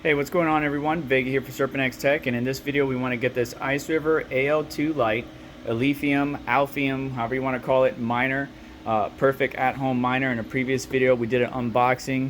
Hey, what's going on everyone? Vega here for SerpentX Tech, and in this video we want to get this Iceriver AL2 Lite, a lithium, alphium, however you want to call it, miner, perfect at-home miner. In a previous video we did an unboxing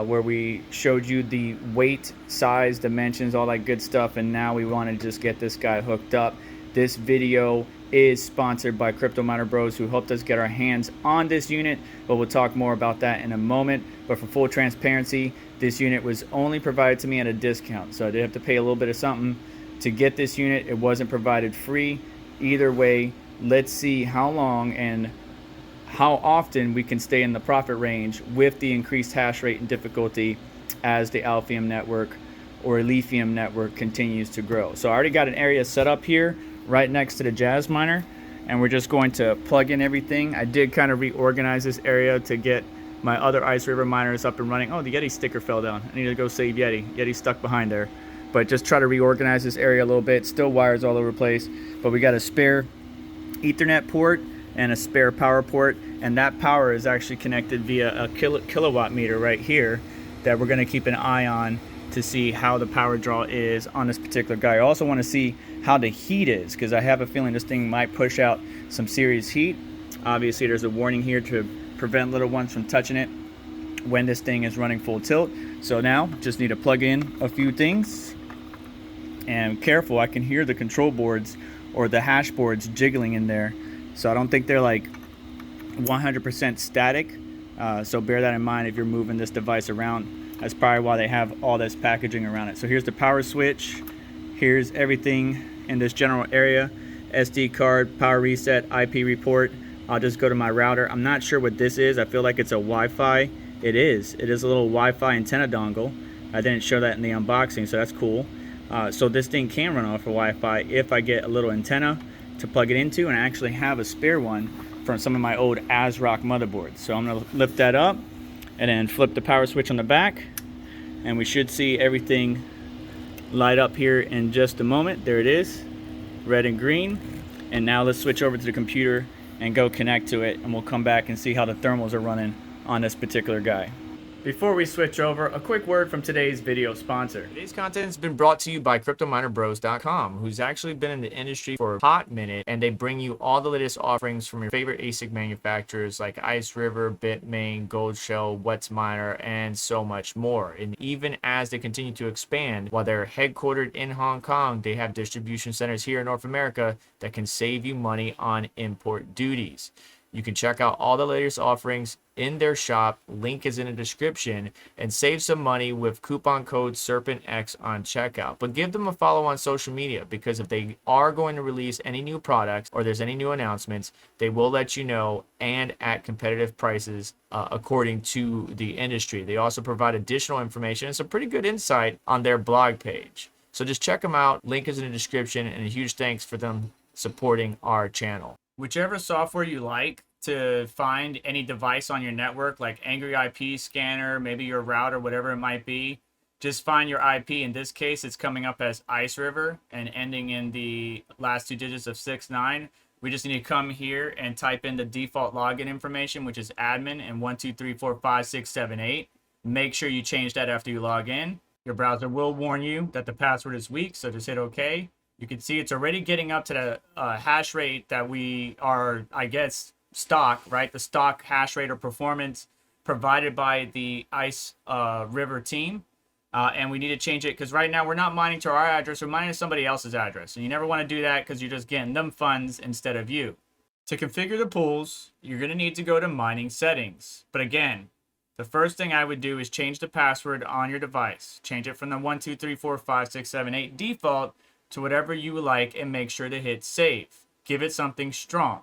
where we showed you the weight, size, dimensions, all that good stuff, and now we want to just get this guy hooked up. This video is sponsored by Crypto Miner Bros, who helped us get our hands on this unit, but we'll talk more about that in a moment. But for full transparency, this unit was only provided to me at a discount, so I did have to pay a little bit of something to get this unit. It wasn't provided free. Either way, let's see how long and how often we can stay in the profit range with the increased hash rate and difficulty as the Alphium network or Lithium network continues to grow. So I already got an area set up here right next to the Jazz miner, and we're just going to plug in everything. I did kind of reorganize this area to get my other Iceriver miners up and running. Oh, the Yeti sticker fell down. I need to go save Yeti. Yeti's stuck behind there. But just try to reorganize this area a little bit. Still wires all over the place, but we got a spare Ethernet port and a spare power port, and that power is actually connected via a kilowatt meter right here that we're going to keep an eye on to see how the power draw is on this particular guy. I also want to see how the heat is, because I have a feeling this thing might push out some serious heat. Obviously there's a warning here to prevent little ones from touching it when this thing is running full tilt. So now just need to plug in a few things, and careful, I can hear the control boards or the hash boards jiggling in there, so I don't think they're like 100% static, so bear that in mind if you're moving this device around. That's probably why they have all this packaging around it. So here's the power switch, here's everything in this general area: SD card, power reset, IP report. I'll just go to my router. I'm not sure what this is. I feel like it's a Wi-Fi. It is a little Wi-Fi antenna dongle. I didn't show that in the unboxing, so that's cool. So this thing can run off of Wi-Fi if I get a little antenna to plug it into, and I actually have a spare one from some of my old ASRock motherboards. So I'm gonna lift that up and then flip the power switch on the back, and we should see everything light up here in just a moment. There it is, red and green. And now let's switch over to the computer and go connect to it, and we'll come back and see how the thermals are running on this particular guy. Before we switch over, a quick word from today's video sponsor. Today's content has been brought to you by CryptoMinerBros.com, who's actually been in the industry for a hot minute, and they bring you all the latest offerings from your favorite ASIC manufacturers like Iceriver, Bitmain, Goldshell, WhatsMiner, and so much more. And even as they continue to expand, while they're headquartered in Hong Kong, they have distribution centers here in North America that can save you money on import duties. You can check out all the latest offerings in their shop, link is in the description, and save some money with coupon code SerpentX on checkout. But give them a follow on social media, because if they are going to release any new products or there's any new announcements, they will let you know, and at competitive prices according to the industry. They also provide additional information and some pretty good insight on their blog page. So just check them out, link is in the description, and a huge thanks for them supporting our channel. Whichever software you like to find any device on your network, like Angry IP Scanner, maybe your router, whatever it might be, just find your IP. In this case, it's coming up as Iceriver and ending in the last two digits of 69. We just need to come here and type in the default login information, which is admin and 123456778. Make sure you change that after you log in. Your browser will warn you that the password is weak, so just hit OK. You can see it's already getting up to the hash rate that we are, I guess, stock, right? The stock hash rate or performance provided by the Iceriver team. And we need to change it because right now we're not mining to our address, we're mining to somebody else's address. And you never want to do that because you're just getting them funds instead of you. To configure the pools, you're going to need to go to mining settings. But again, the first thing I would do is change the password on your device. Change it from the 123456778 default to whatever you like, and make sure to hit save. Give it something strong.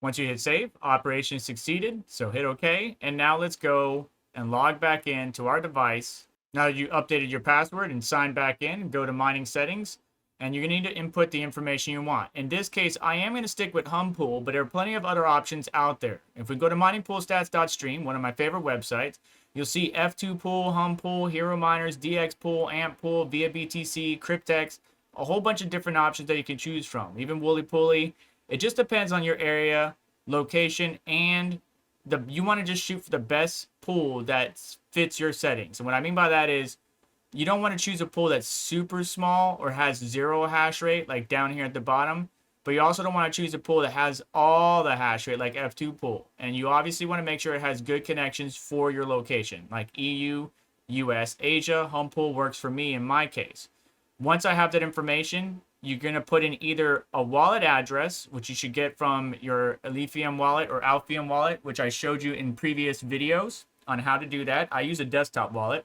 Once you hit save, operation succeeded, so hit OK. And now let's go and log back in to our device. Now that you updated your password and signed back in, go to mining settings, and you're going to need to input the information you want. In this case, I am going to stick with HumPool, but there are plenty of other options out there. If we go to miningpoolstats.stream, one of my favorite websites, you'll see F2 Pool, HumPool, Hero Miners, DX Pool, Amp Pool, Via BTC, Cryptex, a whole bunch of different options that you can choose from, even Wooly Pooly. It just depends on your area, location, and you want to just shoot for the best pool that fits your settings. And what I mean by that is you don't want to choose a pool that's super small or has 0 hash rate, like down here at the bottom. But you also don't want to choose a pool that has all the hash rate, like F2 pool. And you obviously want to make sure it has good connections for your location, like EU, US, Asia. Home pool works for me in my case. Once I have that information, you're going to put in either a wallet address, which you should get from your Lithium wallet or Alphium wallet, which I showed you in previous videos on how to do that. I use a desktop wallet.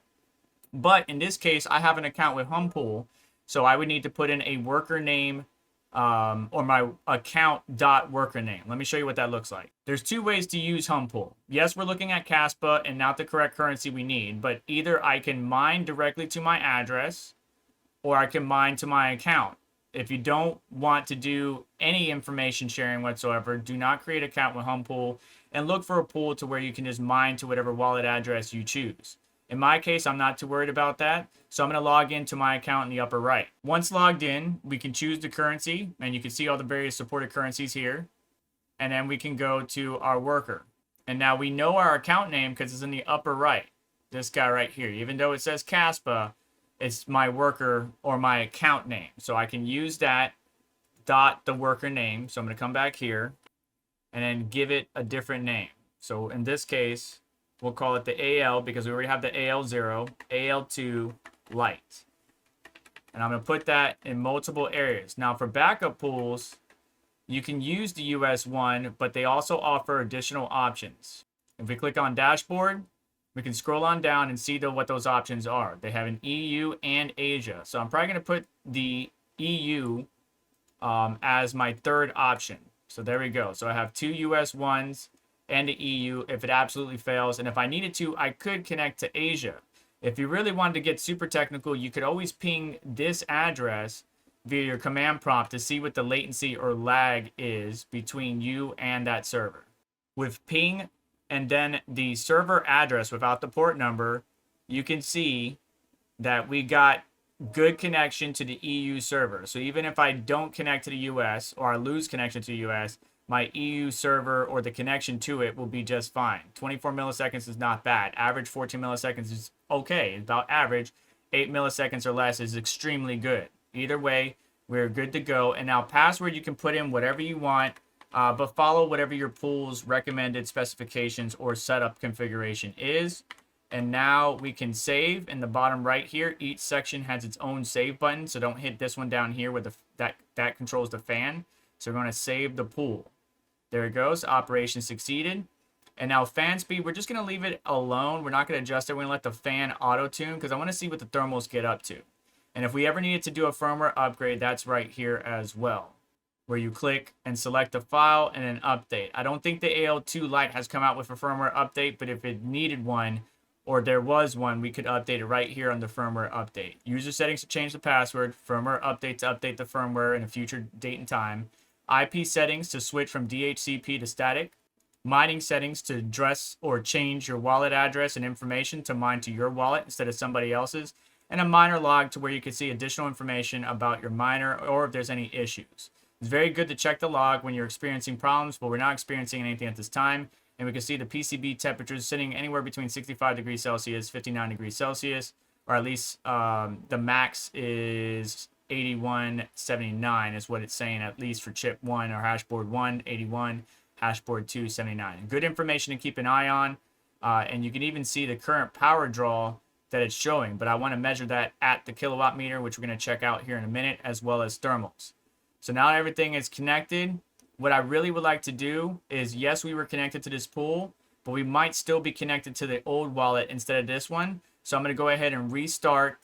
But in this case, I have an account with Humpool, so I would need to put in a worker name or my account dot worker name. Let me show you what that looks like. There's two ways to use Humpool. Yes, we're looking at Caspa and not the correct currency we need, but either I can mine directly to my address or I can mine to my account. If you don't want to do any information sharing whatsoever, do not create an account with Humpool and look for a pool to where you can just mine to whatever wallet address you choose. In my case, I'm not too worried about that, so I'm going to log into my account in the upper right. Once logged in, we can choose the currency, and you can see all the various supported currencies here. And then we can go to our worker. And now we know our account name because it's in the upper right. This guy right here. Even though it says Caspa, it's my worker or my account name. So I can use that dot the worker name. So I'm going to come back here and then give it a different name. So in this case, we'll call it the AL because we already have the AL0, AL2 Lite. And I'm going to put that in multiple areas. Now for backup pools, you can use the US one, but they also offer additional options. If we click on dashboard, we can scroll on down and see what those options are. They have an EU and Asia. So I'm probably going to put the EU as my third option. So there we go. So I have two US ones and the EU if it absolutely fails. And if I needed to, I could connect to Asia. If you really wanted to get super technical, you could always ping this address via your command prompt to see what the latency or lag is between you and that server. With ping and then the server address without the port number, you can see that we got good connection to the EU server. So even if I don't connect to the US or I lose connection to the US, my EU server or the connection to it will be just fine. 24 milliseconds is not bad. Average 14 milliseconds is okay, about average. 8 milliseconds or less is extremely good. Either way, we're good to go. And now password, you can put in whatever you want, but follow whatever your pool's recommended specifications or setup configuration is. And now we can save in the bottom right here. Each section has its own save button, so don't hit this one down here where that controls the fan. So we're going to save the pool. There it goes. Operation succeeded. And now fan speed, we're just going to leave it alone. We're not going to adjust it. We're going to let the fan auto-tune because I want to see what the thermals get up to. And if we ever needed to do a firmware upgrade, that's right here as well, where you click and select the file and then update. I don't think the AL2 Lite has come out with a firmware update, but if it needed one or there was one, we could update it right here on the firmware update. User settings to change the password, firmware update to update the firmware in a future date and time, IP settings to switch from DHCP to static, mining settings to address or change your wallet address and information to mine to your wallet instead of somebody else's, and a miner log to where you can see additional information about your miner or if there's any issues. It's very good to check the log when you're experiencing problems, but we're not experiencing anything at this time. And we can see the PCB temperatures sitting anywhere between 65 degrees Celsius, 59 degrees Celsius, or at least the max is 8179 is what it's saying, at least for chip 1 or hashboard 1, 81, hashboard 2, 79. Good information to keep an eye on. And you can even see the current power draw that it's showing, but I want to measure that at the kilowatt meter, which we're going to check out here in a minute, as well as thermals. So now everything is connected. What I really would like to do is, yes, we were connected to this pool, but we might still be connected to the old wallet instead of this one. So I'm going to go ahead and restart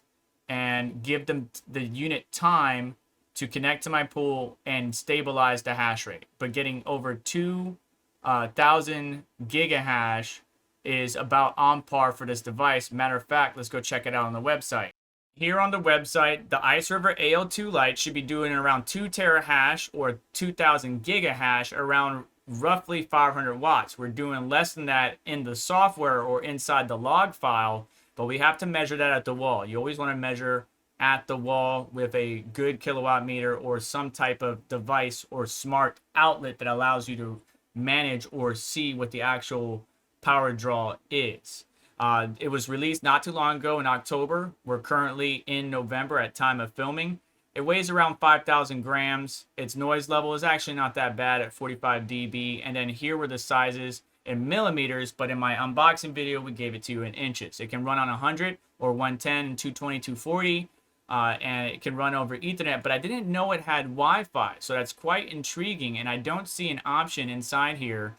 and give them the unit time to connect to my pool and stabilize the hash rate. But getting over 2,000 gigahash is about on par for this device. Matter of fact, let's go check it out on the website. Here on the website, the Iceriver AL2 Lite should be doing around 2 terahash or 2,000 gigahash around roughly 500 watts. We're doing less than that in the software or inside the log file, but we have to measure that at the wall. You always want to measure at the wall with a good kilowatt meter or some type of device or smart outlet that allows you to manage or see what the actual power draw is. It was released not too long ago in October. We're currently in November at time of filming. It weighs around 5,000 grams. Its noise level is actually not that bad at 45 dB. And then here were the sizes in millimeters, but in my unboxing video, we gave it to you in inches. It can run on 100 or 110 and 220, 240, and it can run over Ethernet, but I didn't know it had Wi-Fi, so that's quite intriguing, and I don't see an option inside here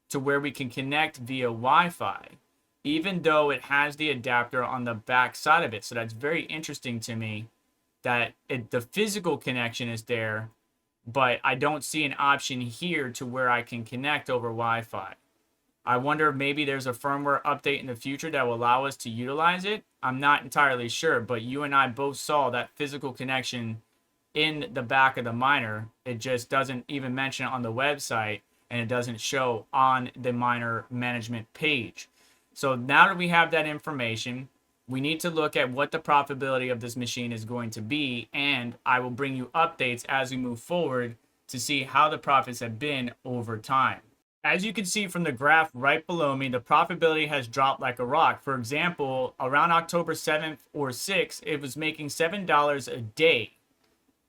to where we can connect via Wi-Fi, even though it has the adapter on the back side of it. So that's very interesting to me that the physical connection is there, but I don't see an option here to where I can connect over Wi-Fi. I wonder if maybe there's a firmware update in the future that will allow us to utilize it. I'm not entirely sure, but you and I both saw that physical connection in the back of the miner. It just doesn't even mention it on the website, and it doesn't show on the miner management page. So now that we have that information, we need to look at what the profitability of this machine is going to be, and I will bring you updates as we move forward to see how the profits have been over time. As you can see from the graph right below me, the profitability has dropped like a rock. For example, around October 7th or 6th, it was making $7 a day.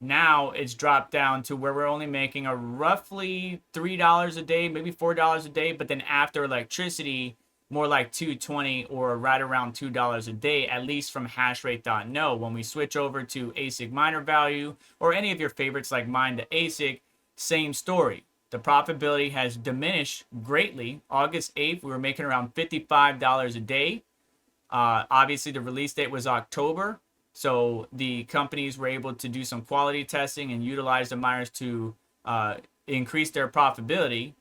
Now it's dropped down to where we're only making a roughly $3 a day, maybe $4 a day, but then after electricity, more like $2.20 or right around $2 a day, at least from hashrate.no. When we switch over to ASIC miner value or any of your favorites like mine to ASIC, same story. The profitability has diminished greatly. August 8th, we were making around $55 a day. Obviously, the release date was October, so the companies were able to do some quality testing and utilize the miners to increase their profitability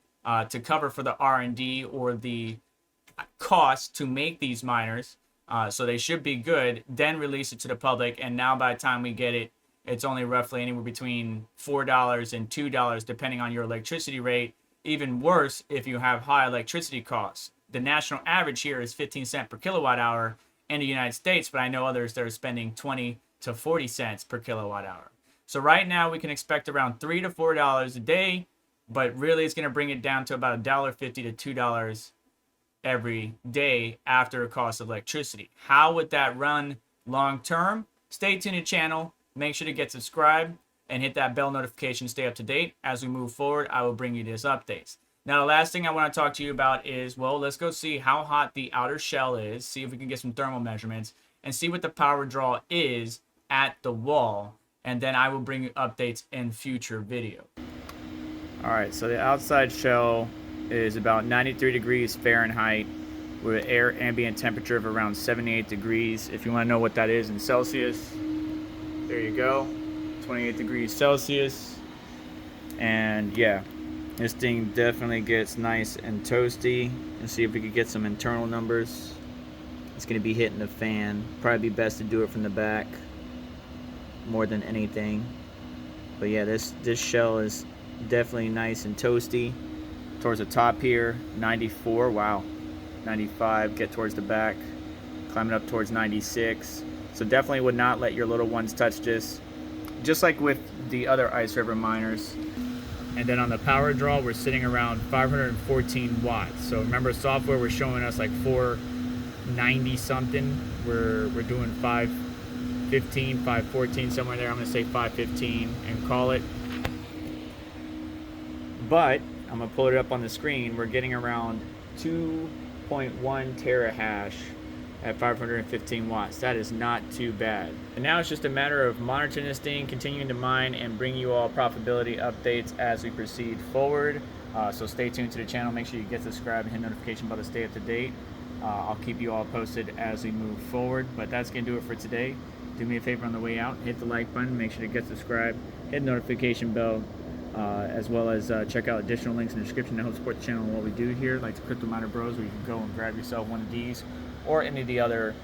to cover for the R&D or the cost to make these miners, so they should be good, then release it to the public. And now by the time we get it, it's only roughly anywhere between $4 and $2 depending on your electricity rate. Even worse if you have high electricity costs. The national average here is 15 cents per kilowatt hour in the United States, but I know others that are spending 20 to 40 cents per kilowatt hour. So right now we can expect around $3 to $4 a day, but really it's going to bring it down to about $1.50 to $2 every day after the cost of electricity. How would that run long term? Stay tuned to the channel. Make sure to get subscribed and hit that bell notification to stay up to date. As we move forward, I will bring you these updates. Now, the last thing I want to talk to you about is, well, let's go see how hot the outer shell is, see if we can get some thermal measurements, and see what the power draw is at the wall. And then I will bring you updates in future video. All right, so the outside shell is about 93 degrees Fahrenheit with an air ambient temperature of around 78 degrees. If you want to know what that is in Celsius, there you go, 28 degrees Celsius. And yeah, this thing definitely gets nice and toasty. Let's see if we could get some internal numbers. It's going to be hitting the fan. Probably be best to do it from the back more than anything. But yeah, this shell is definitely nice and toasty. Towards the top here, 94, wow, 95, get towards the back, climbing up towards 96. So definitely would not let your little ones touch this, just like with the other Iceriver miners. And then on the power draw, we're sitting around 514 watts. So remember, software was showing us like 490 something. We're doing 515, 514, somewhere there. I'm gonna say 515 and call it. But I'm gonna pull it up on the screen. We're getting around 2.1 terahash at 515 watts. That is not too bad. And now it's just a matter of monitoring this thing, continuing to mine, and bring you all profitability updates as we proceed forward. So stay tuned to the channel. Make sure you get subscribed and hit notification bell to stay up to date. I'll keep you all posted as we move forward. But that's gonna do it for today. Do me a favor on the way out, hit the like button, make sure to get subscribed, hit the notification bell, as well as check out additional links in the description to help support the channel and what we do here, like the Crypto Miner Bros, where you can go and grab yourself one of these or any of the other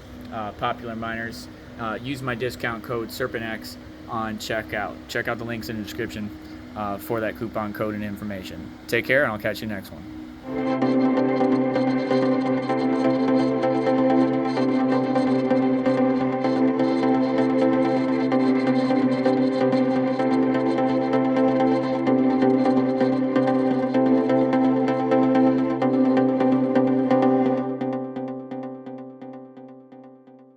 popular miners. Use my discount code SerpentX on checkout. Check out the links in the description for that coupon code and information. Take care, and I'll catch you next one.